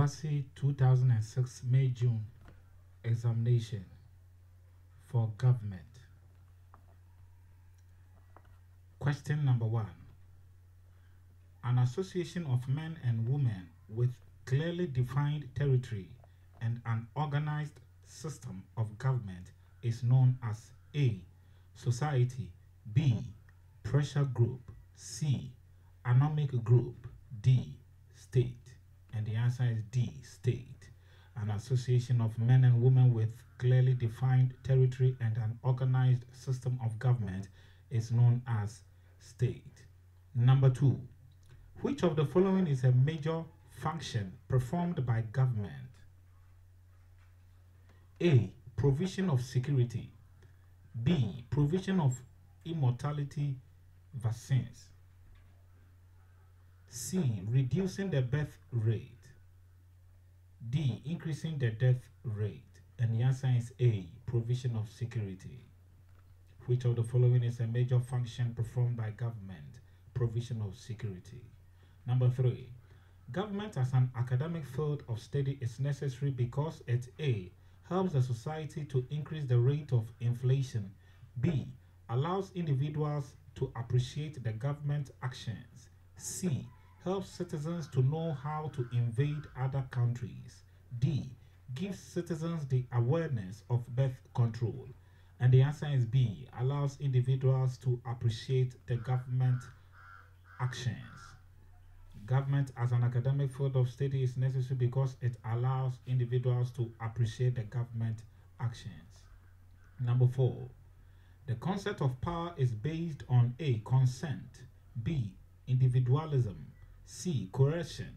WASSCE 2006 May-June examination for government. Question number 1. An association of men and women with clearly defined territory and an organized system of government is known as A. Society, B. Pressure group, C. Anomic group, D. State. And the answer is D. State. An association of men and women with clearly defined territory and an organized system of government is known as state. Number 2. Which of the following is a major function performed by government? A. Provision of security. B. Provision of immortality vaccines. C. Reducing the birth rate. D. Increasing the death rate. And the answer is A. Provision of security. Which of the following is a major function performed by government? Provision of security. Number 3. Government as an academic field of study is necessary because it A. helps the society to increase the rate of inflation. B. Allows individuals to appreciate the government actions. C. Helps citizens to know how to invade other countries. D. Gives citizens the awareness of birth control. And the answer is B. Allows individuals to appreciate the government actions. Government as an academic field of study is necessary because it allows individuals to appreciate the government actions. Number 4. The concept of power is based on A. Consent, B. Individualism, C. Coercion,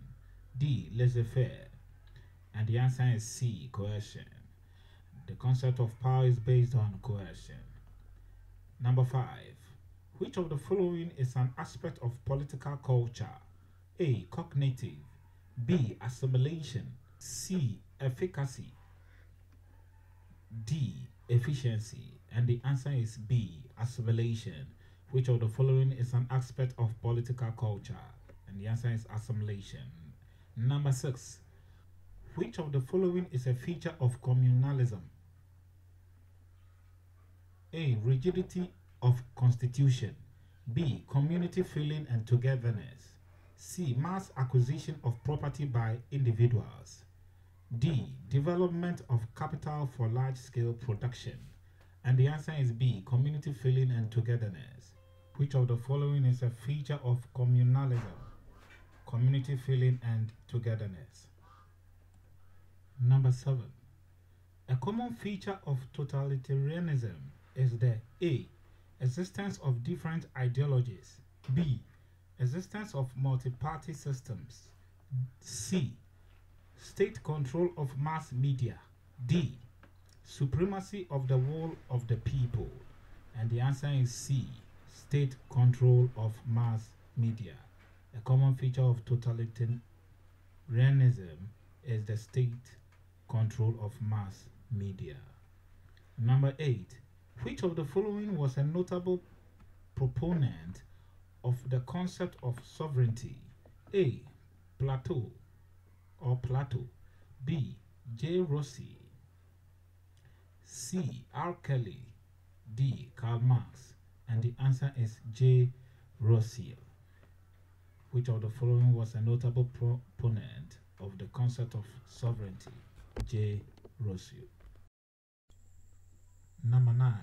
D. Laissez-faire. And the answer is C. Coercion. The concept of power is based on coercion. Number 5. Which of the following is an aspect of political culture? A. Cognitive, B. Assimilation, C. Efficacy, D. Efficiency. And the answer is B. Assimilation. Which of the following is an aspect of political culture? And the answer is assimilation. Number 6. Which of the following is a feature of communalism? A. Rigidity of constitution, B. Community feeling and togetherness, C. Mass acquisition of property by individuals, D. Development of capital for large-scale production. And the answer is B. Community feeling and togetherness. Which of the following is a feature of communalism? Community feeling and togetherness. Number 7. A common feature of totalitarianism is the A. Existence of different ideologies, B. Existence of multi-party systems, C. State control of mass media, D. Supremacy of the will of the people. And the answer is C. State control of mass media. A common feature of totalitarianism is the state control of mass media. Number 8. Which of the following was a notable proponent of the concept of sovereignty? A. Plato, B. J. Rossi, C. R. Kelly, D. Karl Marx. And the answer is J. Rossi. Which of the following was a notable proponent of the concept of sovereignty? J. Rossi. Number 9.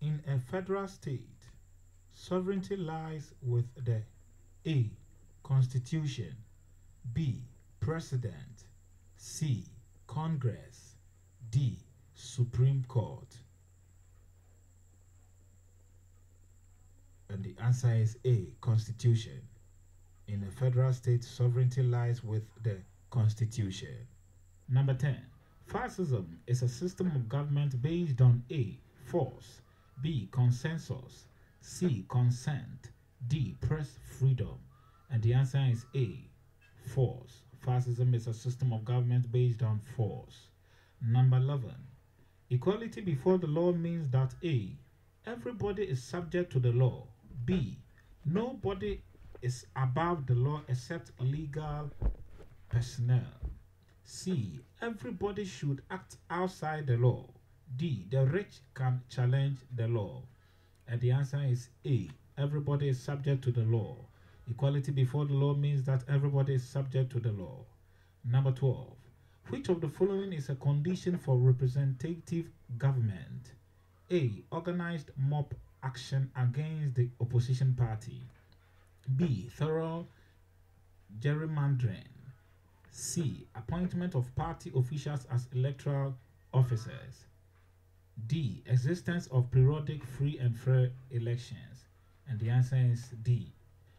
In a federal state, sovereignty lies with the A. Constitution, B. President, C. Congress, D. Supreme Court. And the answer is A. Constitution. In a federal state, sovereignty lies with the Constitution. Number 10. Fascism is a system of government based on A. Force, B. Consensus, C. Consent, D. Press freedom. And the answer is A. Force. Fascism is a system of government based on force. Number 11. Equality before the law means that A. Everybody is subject to the law. B. Nobody is above the law except legal personnel. C. Everybody should act outside the law. D. The rich can challenge the law. And the answer is A. Everybody is subject to the law. Equality before the law means that everybody is subject to the law. Number 12. Which of the following is a condition for representative government? A. Organized mob action against the opposition party. B. Thorough gerrymandering. C. Appointment of party officials as electoral officers. D. Existence of periodic free and fair elections. And the answer is D.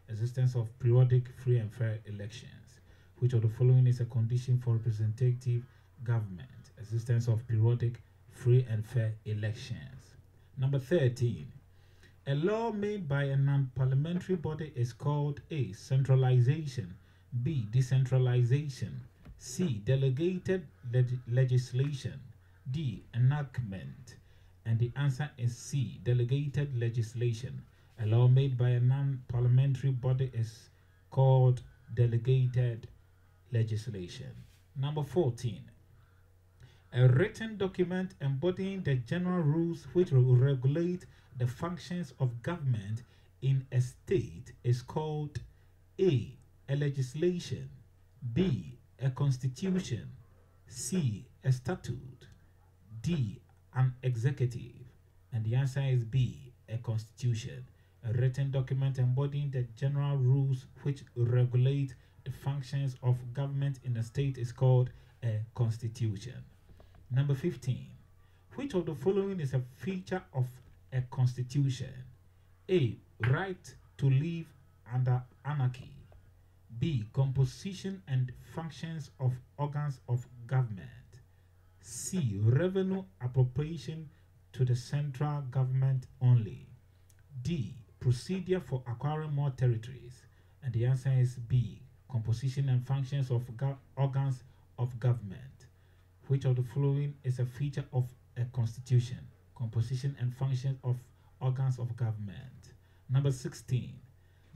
Existence of periodic free and fair elections. Which of the following is a condition for representative government? Existence of periodic free and fair elections. Number 13. A law made by a non-parliamentary body is called A. Centralization, B. Decentralization, C. Delegated legislation, D. Enactment. And the answer is C. Delegated legislation. A law made by a non-parliamentary body is called delegated legislation. Number 14. A written document embodying the general rules which will regulate the functions of government in a state is called A. A legislation, B. A constitution, C. A statute, D. An executive. And the answer is B. A constitution. A written document embodying the general rules which regulate the functions of government in a state is called a constitution. Number 15. Which of the following is a feature of a constitution? A. Right to live under anarchy. B. Composition and functions of organs of government. C. Revenue appropriation to the central government only. D. Procedure for acquiring more territories. And the answer is B. Composition and functions of organs of government. Which of the following is a feature of a constitution? Composition and functions of organs of government. Number 16.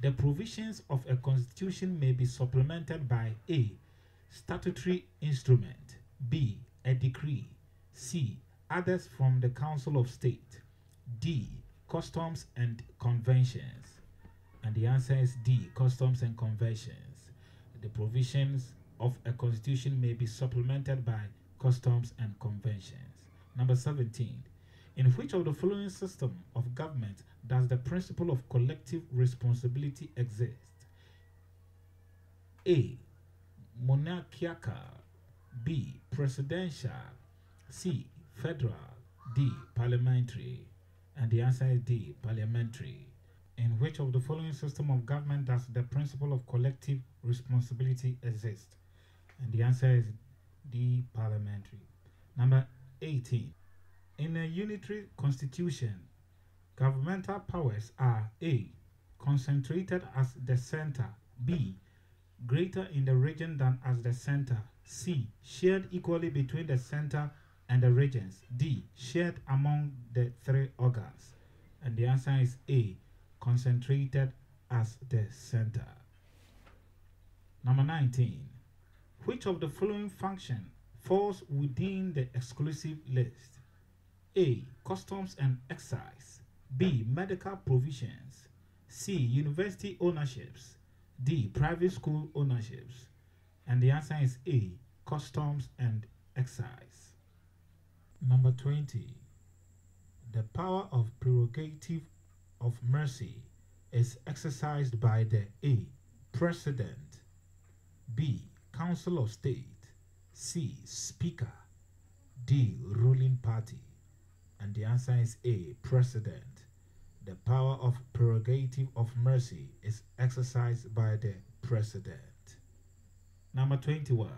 The provisions of a constitution may be supplemented by A. Statutory instrument, B. A decree, C. Others from the Council of State, D. Customs and conventions. And the answer is D. Customs and conventions. The provisions of a constitution may be supplemented by customs and conventions. Number 17. In which of the following system of government does the principle of collective responsibility exist? A. Monarchical, B. Presidential, C. Federal, D. Parliamentary. And the answer is D. Parliamentary. In which of the following system of government does the principle of collective responsibility exist? And the answer is D. Parliamentary. Number 18. In a unitary constitution, governmental powers are A. Concentrated as the center, B. Greater in the region than as the center, C. Shared equally between the center and the regions, D. Shared among the three organs. And the answer is A. Concentrated as the center. Number 19. Which of the following function falls within the exclusive list? A. Customs and excise, B. Medical provisions, C. University ownerships, D. Private school ownerships. And the answer is A. Customs and excise. Number 20. The power of prerogative of mercy is exercised by the A. President, B. Council of State, C. Speaker, D. Ruling party. And the answer is A. President. The power of prerogative of mercy is exercised by the President. Number 21.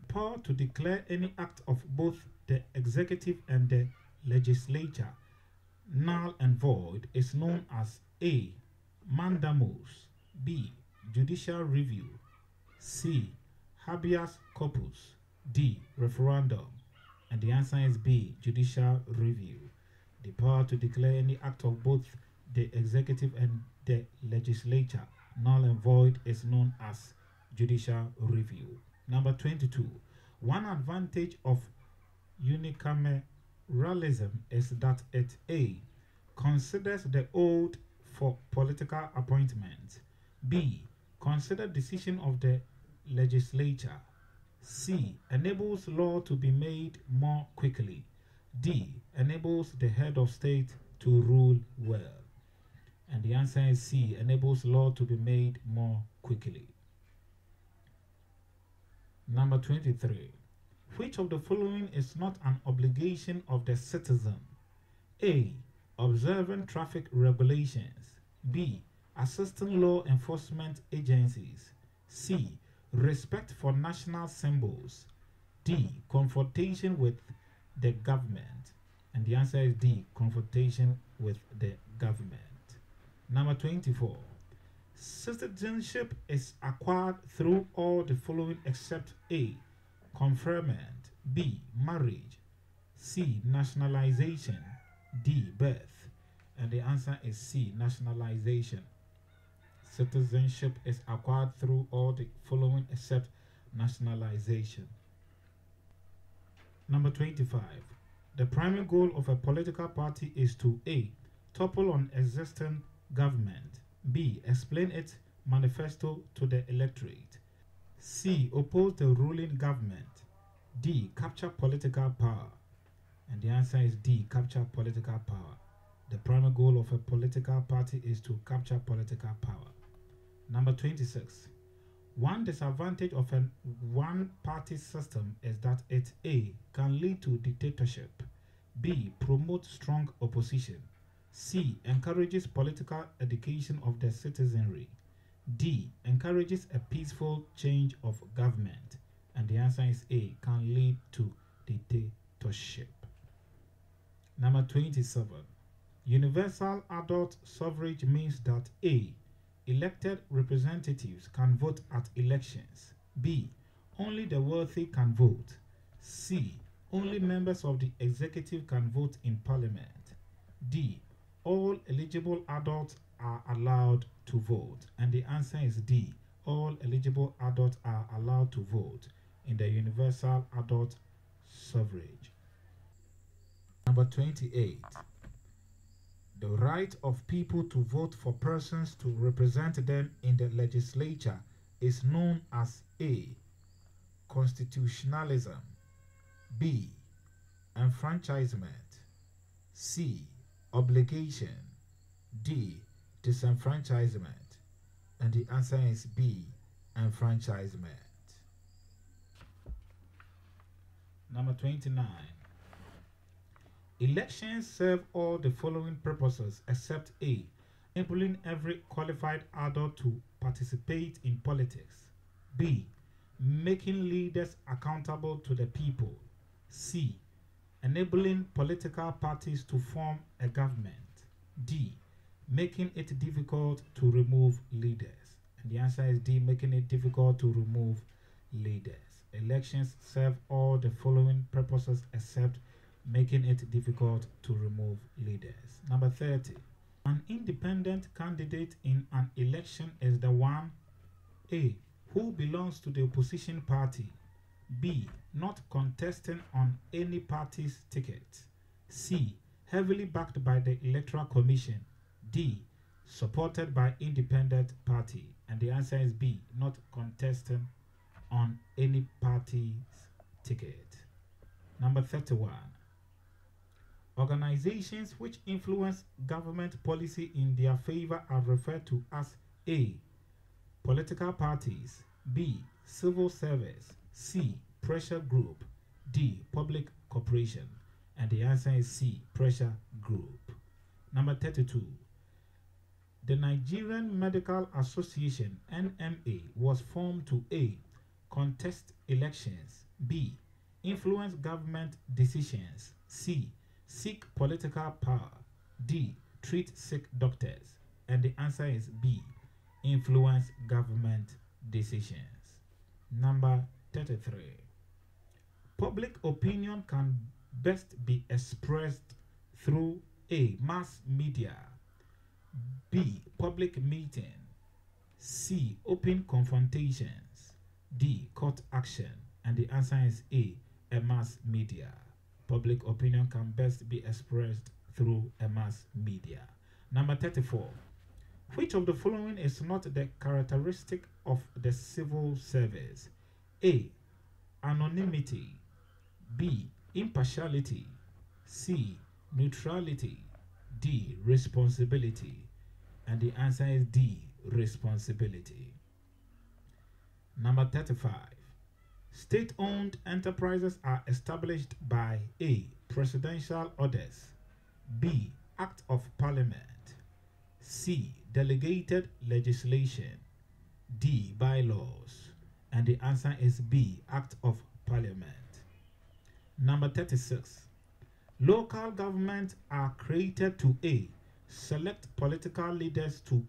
Power to declare any act of both the executive and the legislature null and void is known as A. Mandamus, B. Judicial review, C. Habeas corpus, D. Referendum. And the answer is B. Judicial review. The power to declare any act of both the executive and the legislature null and void is known as judicial review. Number 22. One advantage of unicameralism is that it A. considers the oath for political appointments. B. consider decision of the legislature. C. enables law to be made more quickly. D. enables the head of state to rule well. And the answer is C. enables law to be made more quickly. Number 23. Which of the following is not an obligation of the citizen? A. observing traffic regulations. B. assisting law enforcement agencies. C. respect for national symbols. D. confrontation with the government. And the answer is D. confrontation with the government. Number 24. Citizenship is acquired through all the following except A. conferment. B. marriage. C. nationalization. D. birth. And the answer is C. nationalization. Citizenship is acquired through all the following except nationalization. Number 25. The primary goal of a political party is to A. topple on existing government. B. explain its manifesto to the electorate. C. oppose the ruling government. D. capture political power. And the answer is D. capture political power. The primary goal of a political party is to capture political power. Number 26. One disadvantage of a one-party system is that it A. can lead to dictatorship. B. promotes strong opposition. C. encourages political education of the citizenry. D. encourages a peaceful change of government. And the answer is A. can lead to dictatorship. Number 27. Universal adult suffrage means that A. elected representatives can vote at elections. B. only the wealthy can vote. C. only members of the executive can vote in parliament. D. all eligible adults are allowed to vote. And the answer is D. all eligible adults are allowed to vote in the universal adult suffrage. Number 28. The right of people to vote for persons to represent them in the legislature is known as A. constitutionalism. B. enfranchisement. C. obligation. D. disenfranchisement. And the answer is B. enfranchisement. Number 29. Elections serve all the following purposes except A. enabling every qualified adult to participate in politics. B. making leaders accountable to the people. C. enabling political parties to form a government. D. making it difficult to remove leaders. And the answer is D. making it difficult to remove leaders. Elections serve all the following purposes except making it difficult to remove leaders. Number 30. An independent candidate in an election is the one A. who belongs to the opposition party. B. not contesting on any party's ticket. C. heavily backed by the Electoral Commission. D. supported by independent party. And the answer is B. not contesting on any party's ticket. Number 31. Organizations which influence government policy in their favor are referred to as A. political parties. B. civil service. C. pressure group. D. public corporation. And the answer is C. pressure group. Number 32. The Nigerian Medical Association (NMA) was formed to A. contest elections. B. influence government decisions. C. seek political power. D. treat sick doctors. And the answer is B. influence government decisions. Number 33. Public opinion can best be expressed through A. mass media. B. public meeting. C. open confrontations. D. Court action. And the answer is A. A mass media. Public opinion can best be expressed through a mass media. Number 34. Which of the following is not the characteristic of the civil service? A. Anonymity. B. Impartiality. C. Neutrality. D. Responsibility. And the answer is D. Responsibility. Number 35. State-owned enterprises are established by A. Presidential orders. B. Act of Parliament. C. Delegated legislation. D. Bylaws. And the answer is B. Act of Parliament. Number 36. Local governments are created to A. Select political leaders to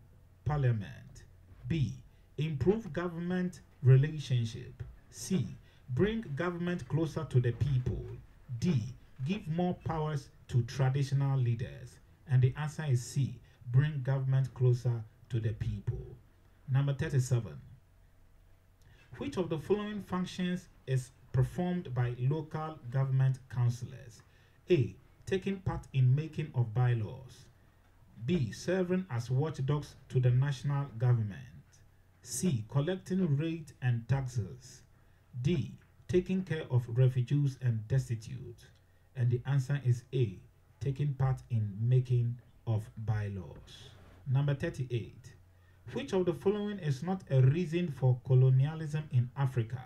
Parliament. B. Improve government relationship. C. Bring government closer to the people. D. Give more powers to traditional leaders. And the answer is C. Bring government closer to the people. Number 37. Which of the following functions is performed by local government councillors? A. Taking part in making of bylaws. B. Serving as watchdogs to the national government. C. Collecting rates and taxes. D. Taking care of refugees and destitute. And the answer is A. Taking part in making of bylaws. Number 38. Which of the following is not a reason for colonialism in Africa?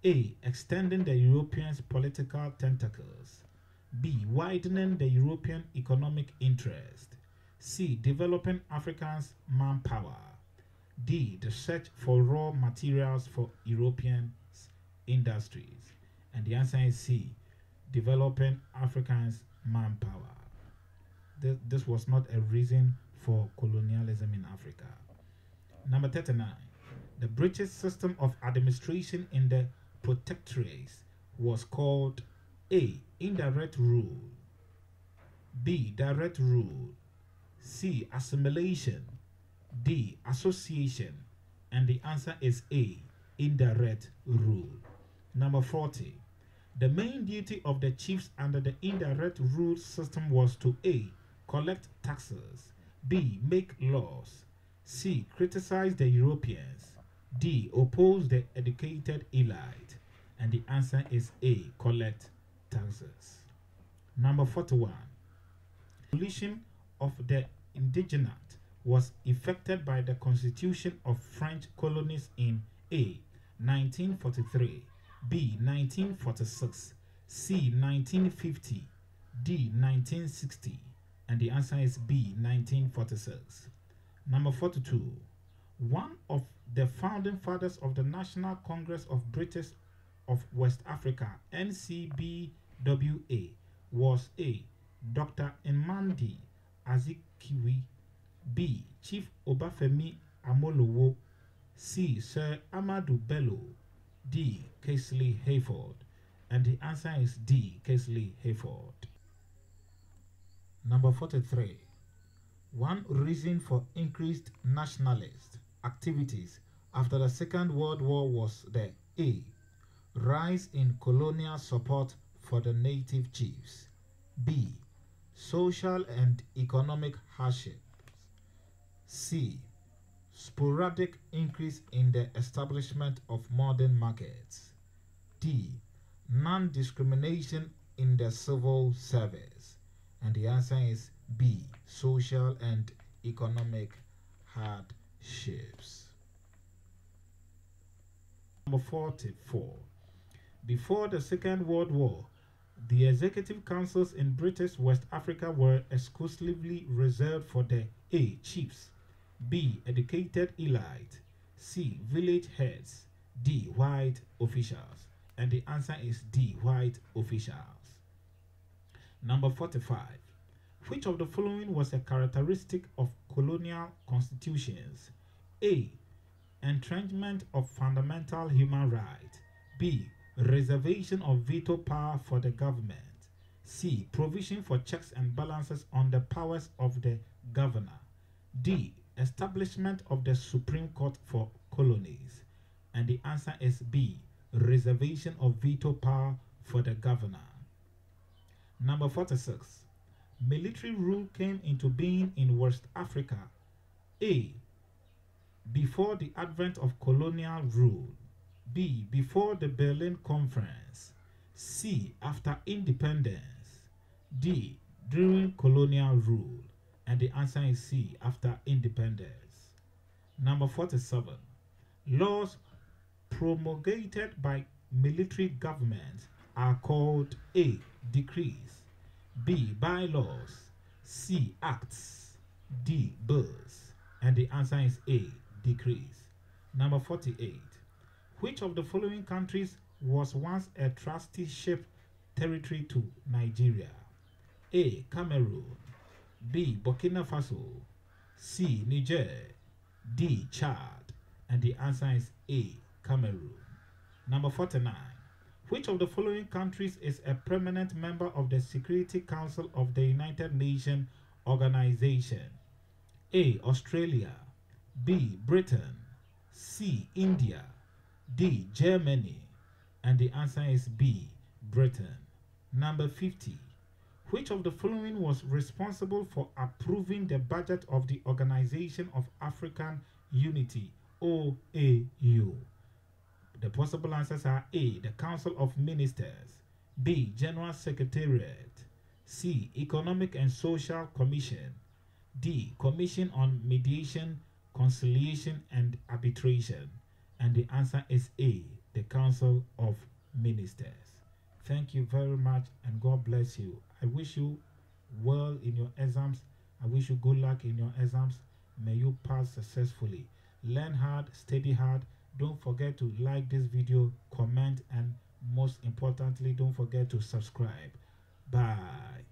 A. Extending the Europeans' political tentacles. B. Widening the European economic interest. C. Developing Africans' manpower. D. The search for raw materials for European industries. And the answer is C. Developing Africans' manpower. This was not a reason for colonialism in Africa. Number 39. The British system of administration in the protectorates was called A. Indirect rule. B. Direct rule. C. Assimilation. D. Association. And the answer is A. Indirect rule. Number 40. The main duty of the chiefs under the indirect rule system was to A. Collect taxes. B. Make laws. C. Criticize the Europeans. D. Oppose the educated elite. And the answer is A. Collect taxes. Number 41. Abolition of the indignant was effected by the Constitution of French colonies in A. 1943, B. 1946, C. 1950, D. 1960. And the answer is B. 1946. Number 42. One of the founding fathers of the National Congress of British of West Africa, NCBWA, was A. Dr. Nnamdi Azikiwe, B. Chief Obafemi Awolowo, C. Sir Amadou Bello, D. Kingsley Hayford. And the answer is D. Kingsley Hayford. Number 43. One reason for increased nationalist activities after the Second World War was the A. Rise in colonial support for the native chiefs. B. Social and economic hardship. C. Sporadic increase in the establishment of modern markets. D. Non-discrimination in the civil service. And the answer is B. Social and economic hardships. Number 44. Before the Second World War, the executive councils in British West Africa were exclusively reserved for the A. Chiefs, B. Educated elite, C. Village heads, D. White officials. And the answer is D. White officials. Number 45. Which of the following was a characteristic of colonial constitutions? A. Entrenchment of fundamental human rights. B. Reservation of veto power for the government. C. Provision for checks and balances on the powers of the governor. D. Establishment of the Supreme Court for colonies. And the answer is B, reservation of veto power for the governor. Number 46. Military rule came into being in West Africa. A, before the advent of colonial rule. B, before the Berlin Conference. C, after independence. D, during colonial rule. And the answer is C, after independence. Number 47. Laws promulgated by military governments are called A, decrees, B, bylaws, C, acts, D, bills. And the answer is A, decrees. Number 48. Which of the following countries was once a trusteeship territory to Nigeria? A, Cameroon, B, Burkina Faso, C, Niger, D, Chad. And the answer is A, Cameroon. Number 49. Which of the following countries is a permanent member of the Security Council of the United Nations Organization? A, Australia, B, Britain, C, India, D, Germany. And the answer is B, Britain. Number 50. Which of the following was responsible for approving the budget of the Organization of African Unity, OAU? The possible answers are A, the Council of Ministers, B, General Secretariat, C, Economic and Social Commission, D, Commission on Mediation, Conciliation and Arbitration. And the answer is A, the Council of Ministers. Thank you very much and God bless you. I wish you well in your exams. I wish you good luck in your exams. May you pass successfully. Learn hard, study hard. Don't forget to like this video, comment, and most importantly, don't forget to subscribe. Bye.